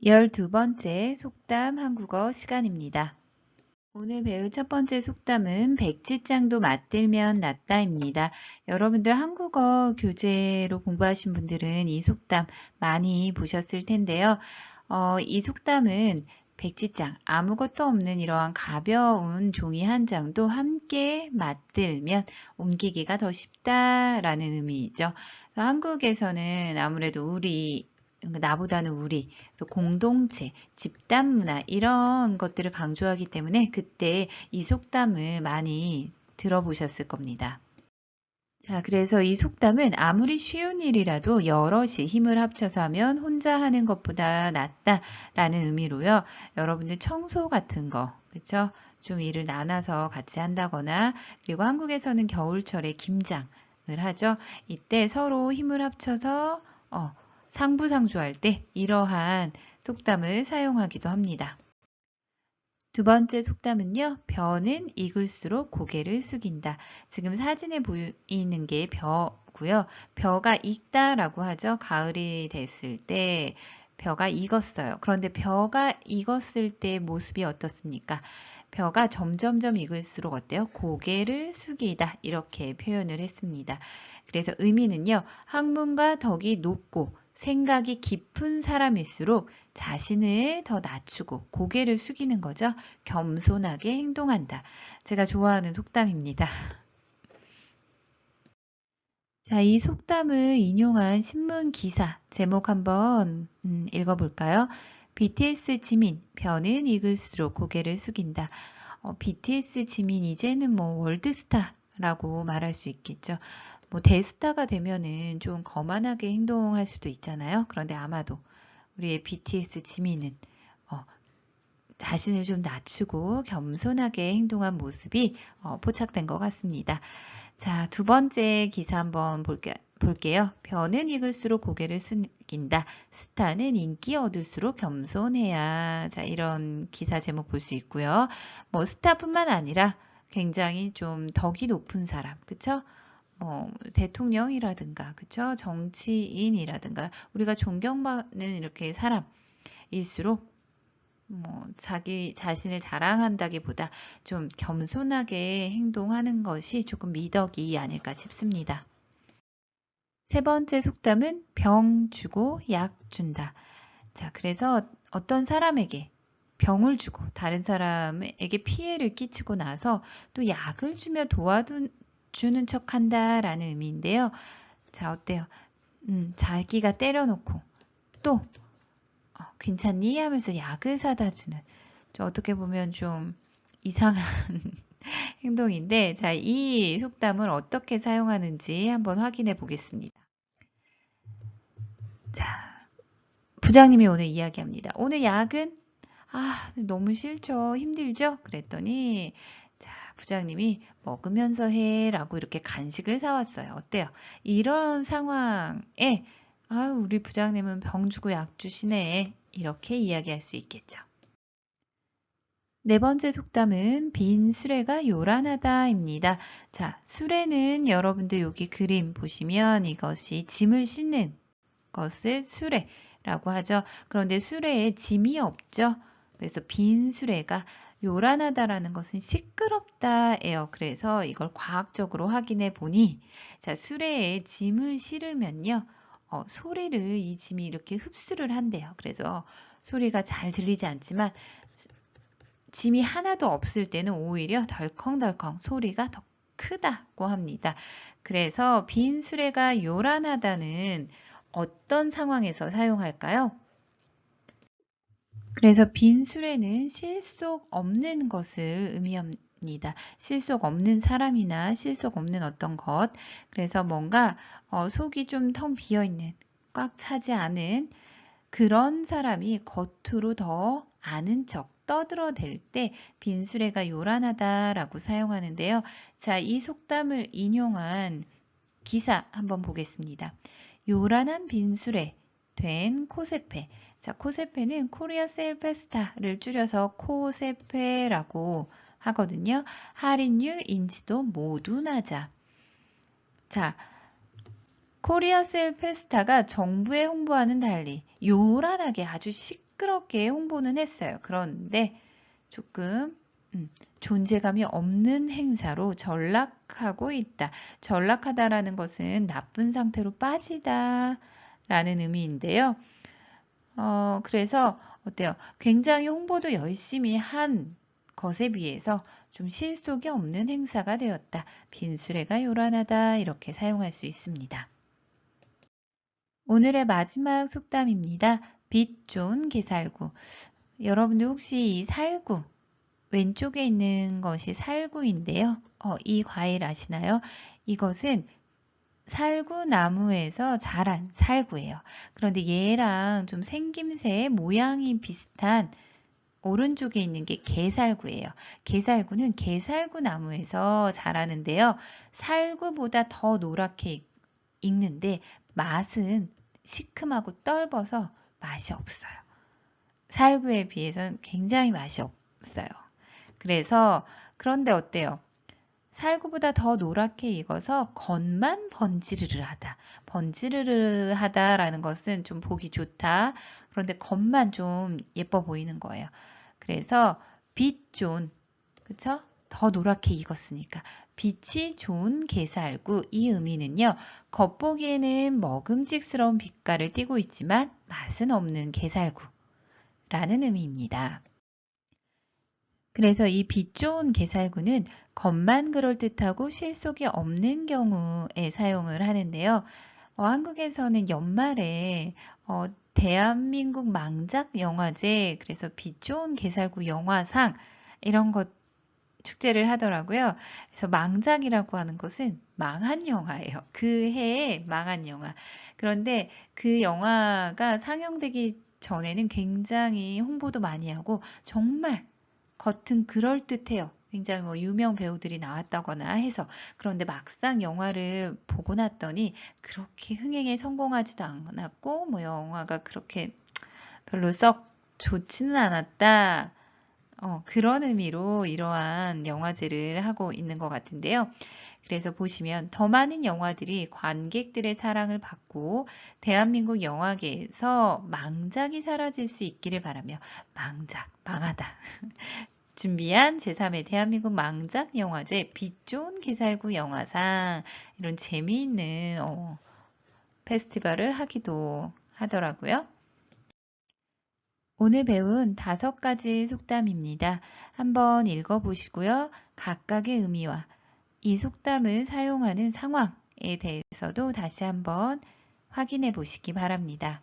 12번째 속담 한국어 시간입니다. 오늘 배울 첫 번째 속담은 백지장도 맞들면 낫다입니다. 여러분들 한국어 교재로 공부하신 분들은 이 속담 많이 보셨을 텐데요. 이 속담은 백지장, 아무것도 없는 이러한 가벼운 종이 한 장도 함께 맞들면 옮기기가 더 쉽다라는 의미이죠. 한국에서는 아무래도 나보다는 우리, 또 공동체, 집단 문화 이런 것들을 강조하기 때문에 그때 이 속담을 많이 들어보셨을 겁니다. 자, 그래서 이 속담은 아무리 쉬운 일이라도 여럿이 힘을 합쳐서 하면 혼자 하는 것보다 낫다라는 의미로요. 여러분들 청소 같은 거, 그렇죠? 좀 일을 나눠서 같이 한다거나, 그리고 한국에서는 겨울철에 김장을 하죠. 이때 서로 힘을 합쳐서 상부상조할 때 이러한 속담을 사용하기도 합니다. 두 번째 속담은요. 벼는 익을수록 고개를 숙인다. 지금 사진에 보이는 게 벼고요. 벼가 익다라고 하죠. 가을이 됐을 때 벼가 익었어요. 그런데 벼가 익었을 때 모습이 어떻습니까? 벼가 점점점 익을수록 어때요? 고개를 숙이다. 이렇게 표현을 했습니다. 그래서 의미는요. 학문과 덕이 높고 생각이 깊은 사람일수록 자신을 더 낮추고 고개를 숙이는 거죠. 겸손하게 행동한다. 제가 좋아하는 속담입니다. 자, 이 속담을 인용한 신문 기사 제목 한번 읽어볼까요? BTS 지민, 벼는 익을수록 고개를 숙인다. BTS 지민 이제는 뭐 월드스타라고 말할 수 있겠죠. 뭐 대스타가 되면은 좀 거만하게 행동할 수도 있잖아요. 그런데 아마도 우리의 BTS 지민은 자신을 좀 낮추고 겸손하게 행동한 모습이 포착된 것 같습니다. 자, 두 번째 기사 한번 볼게요. 벼는 익을수록 고개를 숙인다. 스타는 인기 얻을수록 겸손해야. 자, 이런 기사 제목 볼 수 있고요. 뭐 스타뿐만 아니라 굉장히 좀 덕이 높은 사람, 그쵸? 뭐 대통령이라든가, 그쵸? 정치인이라든가 우리가 존경받는 이렇게 사람일수록 뭐 자기 자신을 자랑한다기보다 좀 겸손하게 행동하는 것이 조금 미덕이 아닐까 싶습니다. 세 번째 속담은 병 주고 약 준다. 자, 그래서 어떤 사람에게 병을 주고 다른 사람에게 피해를 끼치고 나서 또 약을 주며 도와주는 척 한다라는 의미인데요. 자, 어때요? 자기가 때려놓고 또 괜찮니? 하면서 약을 사다 주는 어떻게 보면 좀 이상한 행동인데 자, 이 속담을 어떻게 사용하는지 한번 확인해 보겠습니다. 자, 부장님이 오늘 이야기합니다. 오늘 야근? 너무 싫죠. 힘들죠? 그랬더니 자, 부장님이 먹으면서 해 라고 이렇게 간식을 사왔어요. 어때요? 이런 상황에 우리 부장님은 병 주고 약 주시네. 이렇게 이야기할 수 있겠죠. 네 번째 속담은 빈 수레가 요란하다입니다. 자, 수레는 여러분들 여기 그림 보시면 이것이 짐을 싣는 것을 수레라고 하죠. 그런데 수레에 짐이 없죠. 그래서 빈 수레가 요란하다라는 것은 시끄럽다예요. 그래서 이걸 과학적으로 확인해 보니 자, 수레에 짐을 실으면요. 소리를 이 짐이 이렇게 흡수를 한대요. 그래서 소리가 잘 들리지 않지만 짐이 하나도 없을 때는 오히려 덜컹덜컹 소리가 더 크다고 합니다. 그래서 빈 수레가 요란하다는 어떤 상황에서 사용할까요? 그래서 빈 수레는 실속 없는 것을 의미합니다. 실속 없는 사람이나 실속 없는 어떤 것. 그래서 뭔가 속이 좀 텅 비어 있는, 꽉 차지 않은 그런 사람이 겉으로 더 아는 척 떠들어댈 때 빈수레가 요란하다라고 사용하는데요. 자, 이 속담을 인용한 기사 한번 보겠습니다. 요란한 빈수레 된 코세페. 자, 코세페는 코리아 세일 페스타를 줄여서 코세페라고 하거든요. 할인율, 인지도 모두 낮아. 자, 코리아 셀 페스타가 정부의 홍보와는 달리 요란하게 아주 시끄럽게 홍보는 했어요. 그런데 조금 존재감이 없는 행사로 전락하고 있다. 전락하다라는 것은 나쁜 상태로 빠지다 라는 의미인데요. 그래서 어때요? 굉장히 홍보도 열심히 한 것에 비해서 좀 실속이 없는 행사가 되었다. 빈수레가 요란하다 이렇게 사용할 수 있습니다. 오늘의 마지막 속담입니다. 빛 좋은 게살구. 여러분들 혹시 이 살구 왼쪽에 있는 것이 살구인데요. 이 과일 아시나요? 이것은 살구나무에서 자란 살구예요. 그런데 얘랑 좀 생김새 모양이 비슷한 오른쪽에 있는 게 게살구예요. 게살구는 게살구 나무에서 자라는데요. 살구보다 더 노랗게 익는데 맛은 시큼하고 떫어서 맛이 없어요. 살구에 비해서는 굉장히 맛이 없어요. 그래서 그런데 어때요? 살구보다 더 노랗게 익어서 겉만 번지르르하다. 번지르르하다라는 것은 좀 보기 좋다. 그런데 겉만 좀 예뻐 보이는 거예요. 그래서 빛 좋은, 그쵸? 더 노랗게 익었으니까. 빛이 좋은 게살구 이 의미는요. 겉보기에는 먹음직스러운 빛깔을 띠고 있지만 맛은 없는 게살구라는 의미입니다. 그래서 이 빛 좋은 게살구는 겉만 그럴듯하고 실속이 없는 경우에 사용을 하는데요. 한국에서는 연말에 대한민국 망작 영화제, 그래서 빛 좋은 게살구 영화상 이런 것 축제를 하더라고요. 그래서 망작이라고 하는 것은 망한 영화예요. 그 해에 망한 영화. 그런데 그 영화가 상영되기 전에는 굉장히 홍보도 많이 하고 정말 겉은 그럴듯해요. 굉장히 뭐 유명 배우들이 나왔다거나 해서. 그런데 막상 영화를 보고 났더니 그렇게 흥행에 성공하지도 않았고 뭐 영화가 그렇게 별로 썩 좋지는 않았다. 그런 의미로 이러한 영화제를 하고 있는 것 같은데요. 그래서 보시면 더 많은 영화들이 관객들의 사랑을 받고 대한민국 영화계에서 망작이 사라질 수 있기를 바라며 망작, 망하다. 준비한 제3회 대한민국 망작 영화제 빛 좋은 게살구 영화상 이런 재미있는 페스티벌을 하기도 하더라고요. 오늘 배운 5가지 속담입니다. 한번 읽어보시고요. 각각의 의미와 이 속담을 사용하는 상황에 대해서도 다시 한번 확인해 보시기 바랍니다.